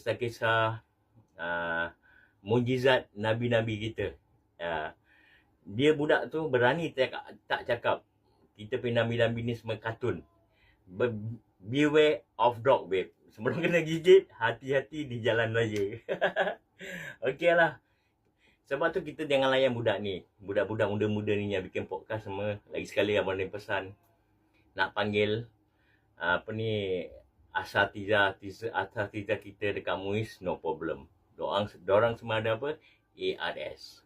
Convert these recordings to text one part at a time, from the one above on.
kisah-kisah mujizat Nabi-Nabi kita. Dia budak tu berani tak cakap. Kita punya Nabi-Nabi ni semua kartun. Beware of dog, babe. Sebelum kena gigit, hati-hati di jalan raya. Okey lah. Sebab tu kita jangan layan budak ni. Budak-budak muda-muda ni yang bikin podcast semua. Lagi sekali abang ni pesan. Nak panggil asatiza kita dekat MUIS, no problem. Dorang semua ada apa? ARS.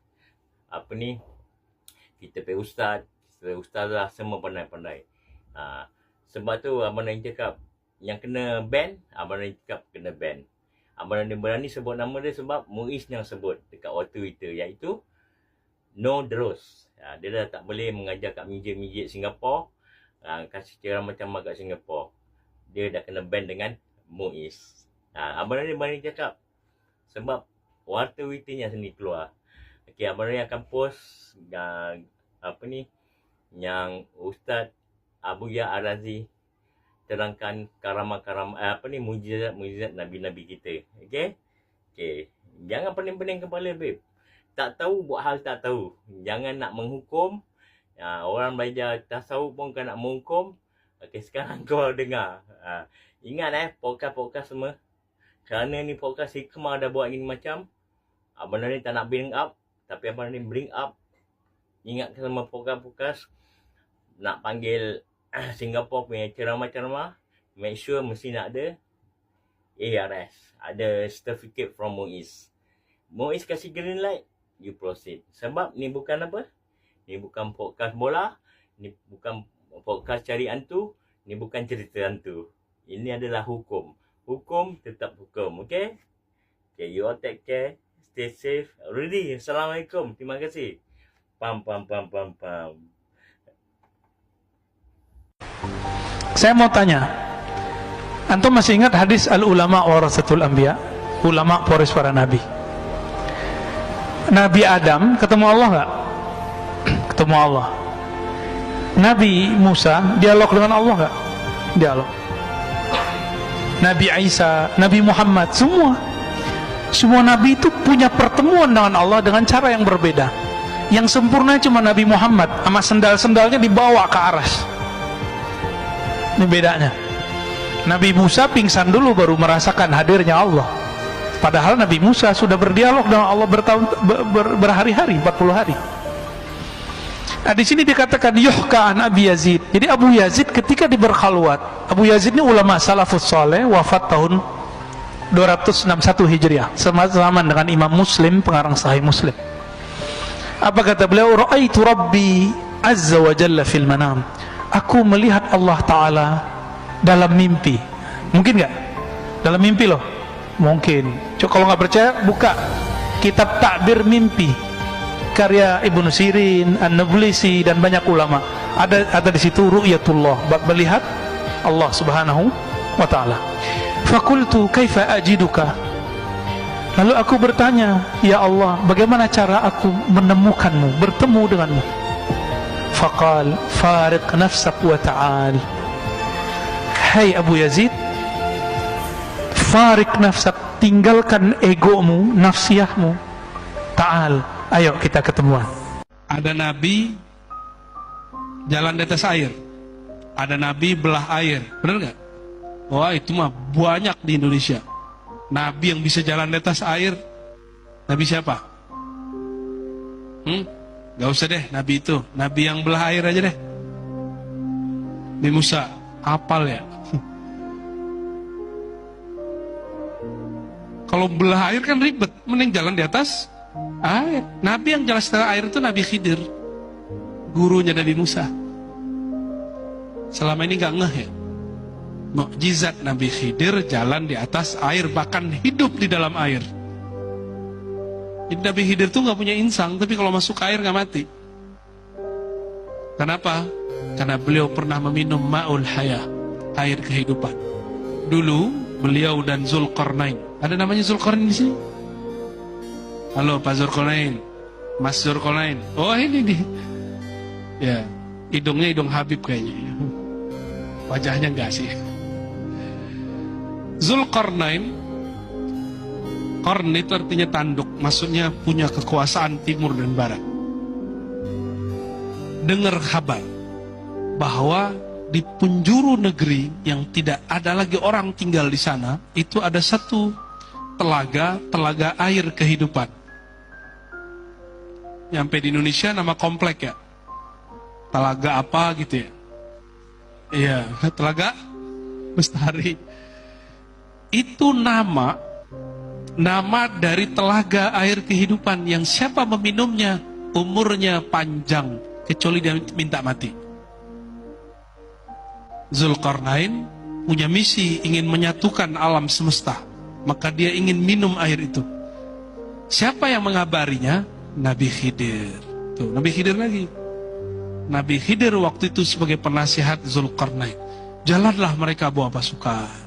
Kita pay ustaz, kita ustazah, semua pandai-pandai. Sebab tu abang nak cakap, yang kena ban, abang nak cakap kena ban. Abang nak berani sebut nama dia sebab MUIS yang sebut dekat Twitter, iaitu No Dros. Dia dah tak boleh mengajar kat mijit-mijit Singapura, kasih ceramah macam kat Singapura. Dia dah kena ban dengan MUIS. Abang ni berani cakap sebab warta Twitternya sendiri keluar. Okey, abang ni akan post yang Ustaz Abu Ya Arazi terangkan mujizat Nabi-Nabi kita. Okey? Okey. Jangan pening-pening kepala, babe. Tak tahu buat hal tak tahu. Jangan nak menghukum. Orang belajar tasawuf pun kan nak menghukum. Okey, sekarang kau dengar. Ingat podcast semua. Kerana ni podcast hikmah dah buat gini macam. Abang ni tak nak bring up. Tapi abang ni bring up. Ingat sama podcast. Nak panggil Singapura punya ceramah-ceramah. Make sure mesti nak ada ARS. Ada certificate from MUIS. MUIS kasih green light, you proceed. Sebab ni bukan apa? Ni bukan podcast bola. Ni bukan podcast cari hantu. Ni bukan cerita hantu. Ini adalah hukum. Hukum tetap hukum. Okay? Okay, you all take care. Stay safe. Ready? Assalamualaikum. Terima kasih. Pam. Saya mau tanya, antum masih ingat hadis al-ulama warasatul anbiya? Ulama pewaris para nabi. Nabi Adam ketemu Allah enggak? Ketemu Allah. Nabi Musa dialog dengan Allah enggak? Dialog. Nabi Isa, Nabi Muhammad, semua nabi itu punya pertemuan dengan Allah dengan cara yang berbeda. Yang sempurna cuma Nabi Muhammad, sama sendal-sendalnya dibawa ke aras. Ini bedanya. Nabi Musa pingsan dulu baru merasakan hadirnya Allah. Padahal Nabi Musa sudah berdialog dengan Allah berhari-hari, 40 hari. Nah, di sini dikatakan yuhka an Abi Yazid. Jadi Abu Yazid ketika berkhalwat, Abu Yazid ini ulama salafus saleh, wafat tahun 261 Hijriah, sama-sama dengan Imam Muslim, pengarang Sahih Muslim. Apa kata beliau? Ra'aitu Rabbi azza wa jalla fil manam. Aku melihat Allah Ta'ala dalam mimpi. Mungkin gak? Dalam mimpi loh? Mungkin. Coba kalau gak percaya, buka kitab Takbir Mimpi karya Ibnu Sirin, An-Nablisi, dan banyak ulama. Ada di situ ru'yatullah, melihat Allah Subhanahu wa Ta'ala. Fakultu kaifa ajiduka. Lalu aku bertanya, ya Allah, bagaimana cara aku menemukanmu, bertemu denganmu? Faqal fariq nafsak wa ta'al. Hai Abu Yazid, fariq nafsak, tinggalkan egomu, nafsiyahmu. Ta'al, ayo kita ketemuan. Ada nabi jalan di atas air, ada nabi belah air, benar nggak? Wah, itu mah banyak di Indonesia. Nabi yang bisa jalan di atas air, nabi siapa? Gak usah deh nabi itu, nabi yang belah air aja deh. Nabi Musa, hafal ya. Kalau belah air kan ribet, mending jalan di atas air. Nabi yang jalan di atas air itu Nabi Khidir, gurunya Nabi Musa. Selama ini gak ngeh ya, mukjizat Nabi Khidir jalan di atas air, bahkan hidup di dalam air. Jadi Nabi Khidir tuh gak punya insang, tapi kalau masuk air gak mati. Kenapa? Karena beliau pernah meminum ma'ul hayah, air kehidupan. Dulu beliau dan Zulkarnain, ada namanya Zulkarnain di sini. Halo Pak Zulkarnain, Mas Zulkarnain. Oh ini nih, ya hidungnya hidung Habib kayaknya. Wajahnya enggak sih. Zulkarnain Qarn itu artinya tanduk, maksudnya punya kekuasaan timur dan barat. Dengar kabar bahwa di penjuru negeri yang tidak ada lagi orang tinggal di sana, itu ada satu telaga air kehidupan. Nyampe di Indonesia nama komplek ya, telaga apa gitu ya. Iya, Telaga Bestari. Itu nama dari telaga air kehidupan yang siapa meminumnya umurnya panjang kecuali dia minta mati. Zulkarnain punya misi ingin menyatukan alam semesta, maka dia ingin minum air itu. Siapa yang mengabarinya? Nabi Khidir. Tuh, Nabi Khidir lagi. Nabi Khidir waktu itu sebagai penasihat Zulkarnain. Jalanlah mereka bawa pasukan.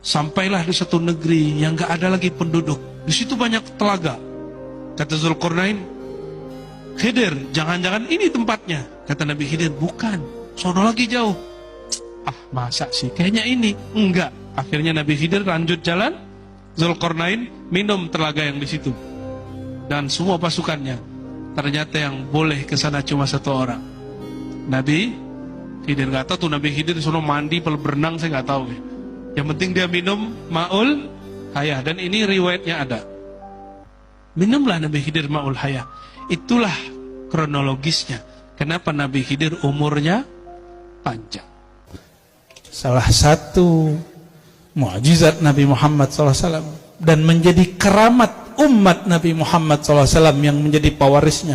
Sampailah di satu negeri yang gak ada lagi penduduk. Di situ banyak telaga. Kata Zulkarnain, Khidir, jangan-jangan ini tempatnya. Kata Nabi Khidir, bukan, sono lagi jauh. Ah, masa sih? Kayaknya ini. Enggak. Akhirnya Nabi Khidir lanjut jalan. Zulkarnain minum telaga yang di situ. Dan semua pasukannya. Ternyata yang boleh ke sana cuma satu orang. Nabi Khidir. Gak tahu tuh Nabi Khidir sono mandi, berenang, saya gak tahu. Yang penting dia minum ma'ul hayah. Dan ini riwayatnya ada. Minumlah Nabi Khidir ma'ul hayah. Itulah kronologisnya. Kenapa Nabi Khidir umurnya panjang. Salah satu mukjizat Nabi Muhammad SAW dan menjadi keramat umat Nabi Muhammad SAW yang menjadi pewarisnya